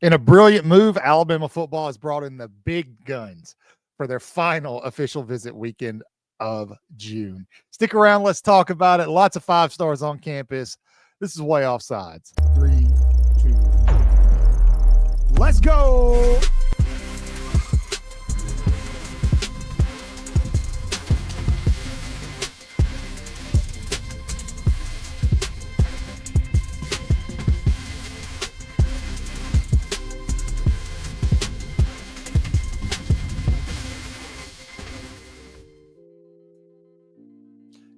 In a brilliant move, Alabama football has brought in the big guns for their final official visit weekend of June. Stick around. Let's talk about it. Lots of 5 stars on campus. This is Way Offsides. 3, 2, let's go.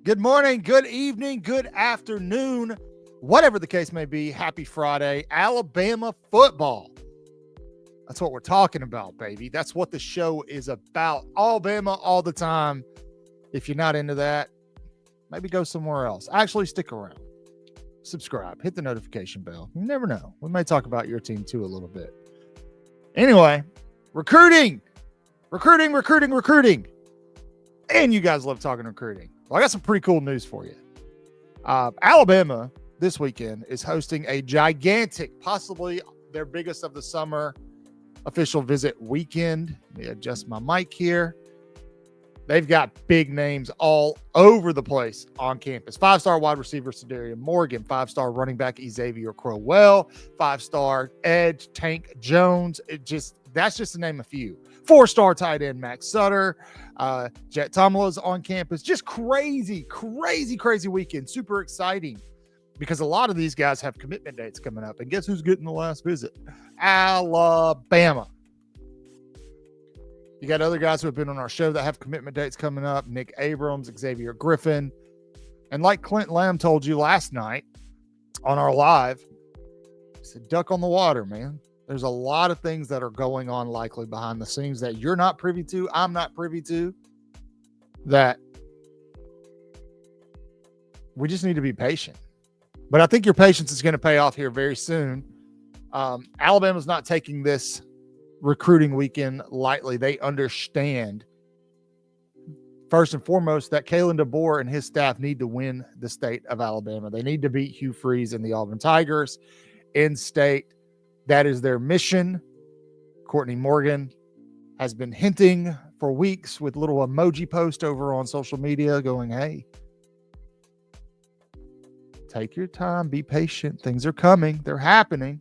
Good morning, good evening, good afternoon, whatever the case may be. Happy Friday. Alabama football. That's what we're talking about, baby. That's what the show is about. Alabama all the time. If you're not into that, maybe go somewhere else. Actually, stick around. Subscribe. Hit the notification bell. You never know. We may talk about your team too a little bit. Anyway, recruiting. And you guys love talking recruiting. Well, I got some pretty cool news for you. Alabama this weekend is hosting a gigantic, possibly their biggest of the summer official visit weekend. Let me adjust my mic here. They've got big names all over the place on campus. 5-star wide receiver Cedarian Morgan, 5-star running back Xavier Crowell, 5-star edge Tank Jones. That's just to name a few. 4-star tight end Max Sutter, Jet Tomala's on campus. Just crazy weekend. Super exciting because a lot of these guys have commitment dates coming up. And guess who's getting the last visit? Alabama. You got other guys who have been on our show that have commitment dates coming up. Nick Abrams, Xavier Griffin. And like Clint Lamb told you last night on our live, it's a duck on the water, man. There's a lot of things that are going on likely behind the scenes that you're not privy to, I'm not privy to, that we just need to be patient. But I think your patience is going to pay off here very soon. Alabama's not taking this recruiting weekend lightly. They understand, first and foremost, that Kalen DeBoer and his staff need to win the state of Alabama. They need to beat Hugh Freeze and the Auburn Tigers in state. That is their mission. Courtney Morgan has been hinting for weeks with little emoji post over on social media going, hey, take your time, be patient. Things are coming. They're happening.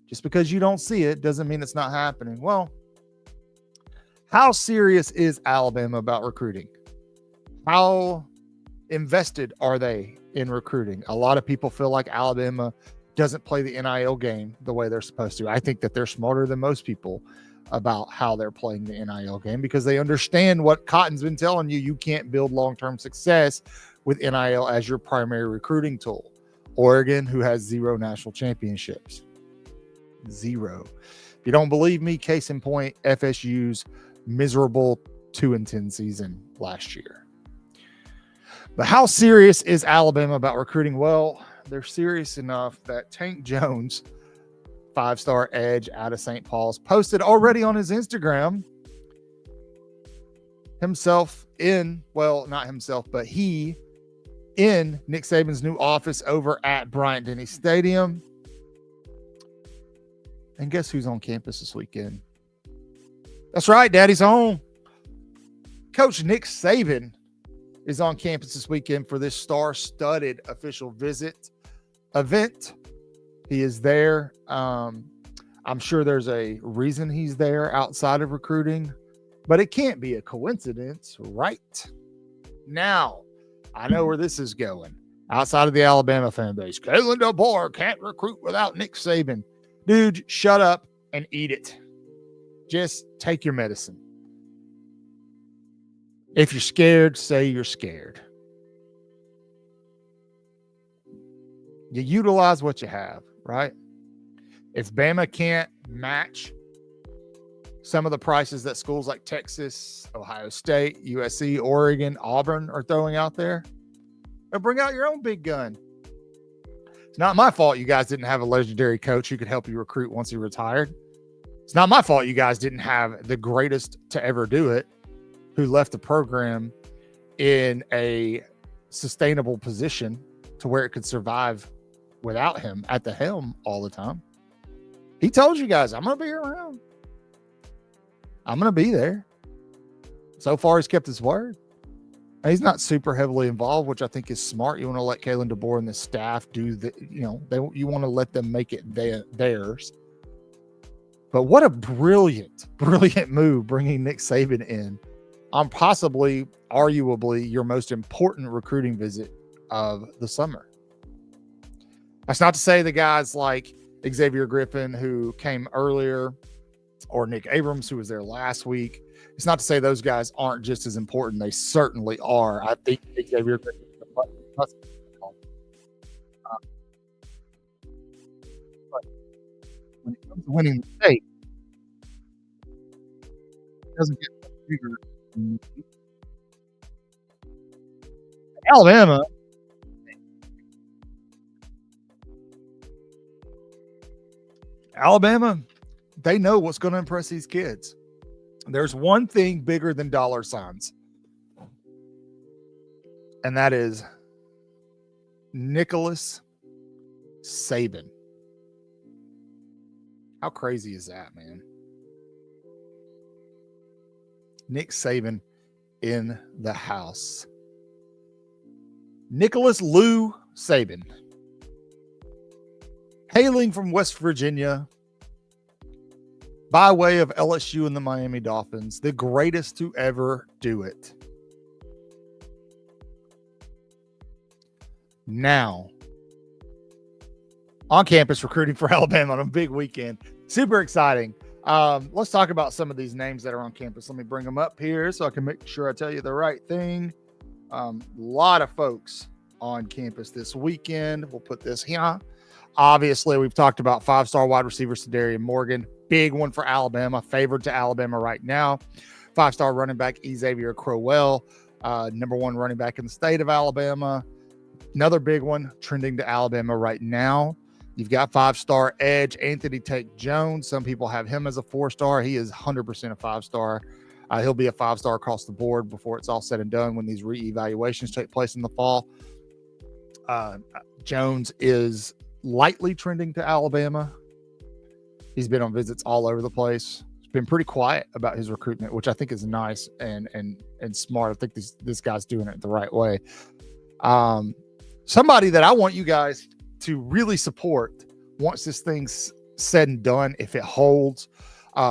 Just because you don't see it doesn't mean it's not happening. Well, how serious is Alabama about recruiting? How invested are they in recruiting? A lot of people feel like Alabama doesn't play the NIL game the way they're supposed to. I think that they're smarter than most people about how they're playing the NIL game because they understand what Cotton's been telling you. You can't build long-term success with NIL as your primary recruiting tool. Oregon, who has 0 national championships. 0. If you don't believe me, case in point, FSU's miserable 2-10 season last year. But how serious is Alabama about recruiting? Well, they're serious enough that Tank Jones, 5-star edge out of St. Paul's, posted already on his Instagram he in Nick Saban's new office over at Bryant Denny Stadium. And guess who's on campus this weekend? That's right, Daddy's home. Coach Nick Saban is on campus this weekend for this star-studded official event. He is there. I'm sure there's a reason he's there outside of recruiting, but it can't be a coincidence, right? Now, I know where this is going. Outside of the Alabama fan base, Kalen DeBoer can't recruit without Nick Saban. Dude, shut up and eat it. Just take your medicine. If you're scared, say you're scared. You utilize what you have, right? If Bama can't match some of the prices that schools like Texas, Ohio State, USC, Oregon, Auburn are throwing out there, then bring out your own big gun. It's not my fault you guys didn't have a legendary coach who could help you recruit once he retired. It's not my fault you guys didn't have the greatest to ever do it who left the program in a sustainable position to where it could survive without him at the helm all the time. He told you guys, I'm going to be around. I'm going to be there. So far, he's kept his word. He's not super heavily involved, which I think is smart. You want to let Kalen DeBoer and the staff do the, you want to let them make it theirs. But what a brilliant move bringing Nick Saban in on possibly, arguably, your most important recruiting visit of the summer. That's not to say the guys like Xavier Griffin, who came earlier, or Nick Abrams, who was there last week. It's not to say those guys aren't just as important. They certainly are. I think Xavier Griffin is a but when it comes to winning the state, it doesn't get much bigger. Alabama, they know what's going to impress these kids. There's one thing bigger than dollar signs, and that is Nicholas Saban. How crazy is that, man? Nick Saban in the house. Nicholas Lou Saban, hailing from West Virginia, by way of LSU and the Miami Dolphins, the greatest to ever do it. Now, on campus recruiting for Alabama on a big weekend. Super exciting. Let's talk about some of these names that are on campus. Let me bring them up here so I can make sure I tell you the right thing. A lot of folks on campus this weekend. We'll put this here. Obviously, we've talked about five-star wide receiver Sadarian Morgan. Big one for Alabama, favored to Alabama right now. Five-star running back Xavier Crowell, number one running back in the state of Alabama. Another big one trending to Alabama right now. You've got five-star edge Anthony Tate Jones. Some people have him as a four-star. He is 100% a five-star. He'll be a five-star across the board before it's all said and done when these reevaluations take place in the fall. Jones is lightly trending to Alabama. He's been on visits all over the place. He's been pretty quiet about his recruitment, which I think is nice and smart. I think this guy's doing it the right way. Somebody that I want you guys to really support once this thing's said and done, if it holds,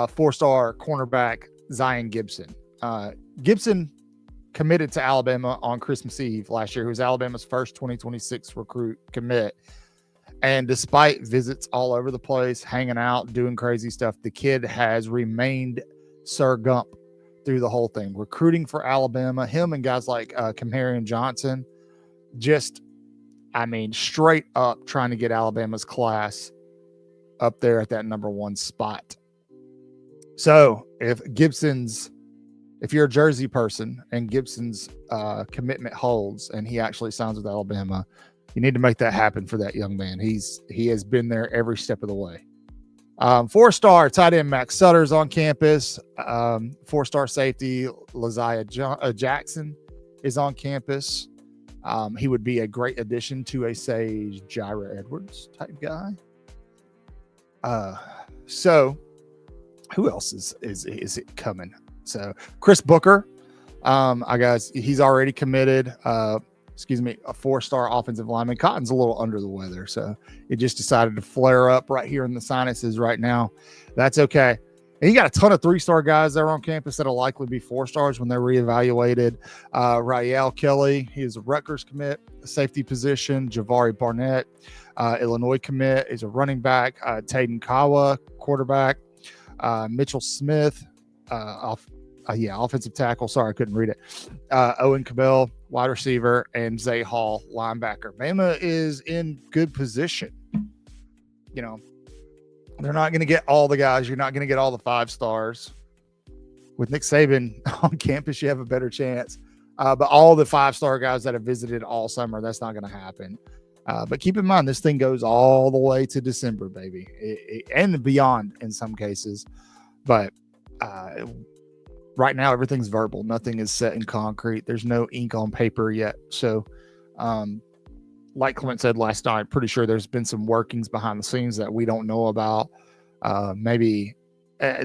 four-star cornerback Zion Gibson. Gibson committed to Alabama on Christmas Eve last year. He was Alabama's first 2026 recruit commit. And despite visits all over the place, hanging out, doing crazy stuff, the kid has remained Sir Gump through the whole thing. Recruiting for Alabama, him and guys like Kamarion Johnson, just, straight up trying to get Alabama's class up there at that number one spot. So if you're a Jersey person and Gibson's commitment holds and he actually signs with Alabama, you need to make that happen for that young man. He has been there every step of the way. Four-star tight end Max Sutter's on campus. Four-star safety Laziah Jackson is on campus. He would be a great addition to a, say, Jira Edwards type guy. So who else is it coming? So Chris Booker, he's already committed. A four-star offensive lineman. Cotton's a little under the weather, so it just decided to flare up right here in the sinuses right now. That's okay. And you got a ton of three-star guys that are on campus that'll likely be four-stars when they're reevaluated. Rael Kelly, he is a Rutgers commit, safety position. Javari Barnett, Illinois commit, is a running back. Taden Kawa, quarterback. Mitchell Smith, offensive tackle. Sorry, I couldn't read it. Owen Cabell, wide receiver, and Zay Hall, linebacker. Bama is in good position. They're not going to get all the guys. You're not going to get all the five stars. With Nick Saban on campus, you have a better chance. But all the five-star guys that have visited all summer, that's not going to happen. But keep in mind, this thing goes all the way to December, baby, and beyond in some cases. But right now, everything's verbal. Nothing is set in concrete. There's no ink on paper yet. So, like Clint said last night, pretty sure there's been some workings behind the scenes that we don't know about. Maybe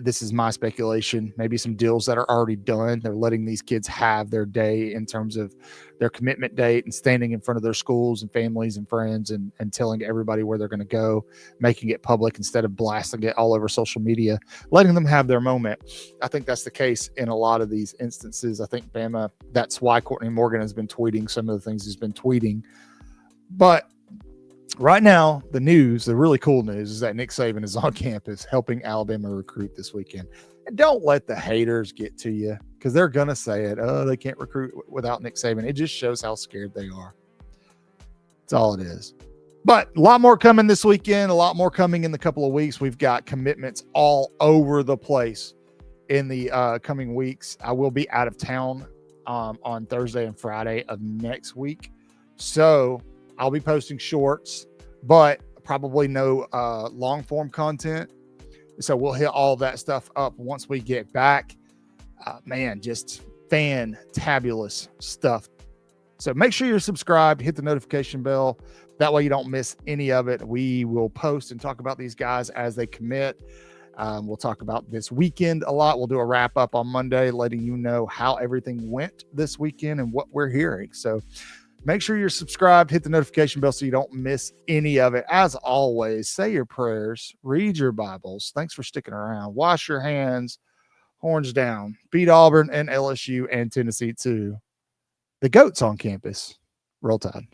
this is my speculation. Maybe some deals that are already done. They're letting these kids have their day in terms of their commitment date and standing in front of their schools and families and friends and telling everybody where they're going to go, making it public instead of blasting it all over social media, letting them have their moment. I think that's the case in a lot of these instances. I think Bama, that's why Courtney Morgan has been tweeting some of the things he's been tweeting. But right now, the really cool news is that Nick Saban is on campus helping Alabama recruit this weekend. And don't let the haters get to you, because they're going to say it. Oh, they can't recruit without Nick Saban. It just shows how scared they are. That's all it is. But a lot more coming this weekend, a lot more coming in the couple of weeks. We've got commitments all over the place in the coming weeks. I will be out of town on Thursday and Friday of next week. So I'll be posting shorts, but probably no long form content. So we'll hit all that stuff up once we get back. Man, just fantabulous stuff. So make sure you're subscribed, hit the notification bell. That way you don't miss any of it. We will post and talk about these guys as they commit. We'll talk about this weekend a lot. We'll do a wrap up on Monday, letting you know how everything went this weekend and what we're hearing. So make sure you're subscribed, hit the notification bell so you don't miss any of it. As always, say your prayers, read your Bibles. Thanks for sticking around. Wash your hands, horns down. Beat Auburn and LSU and Tennessee too. The GOAT's on campus. Roll Tide.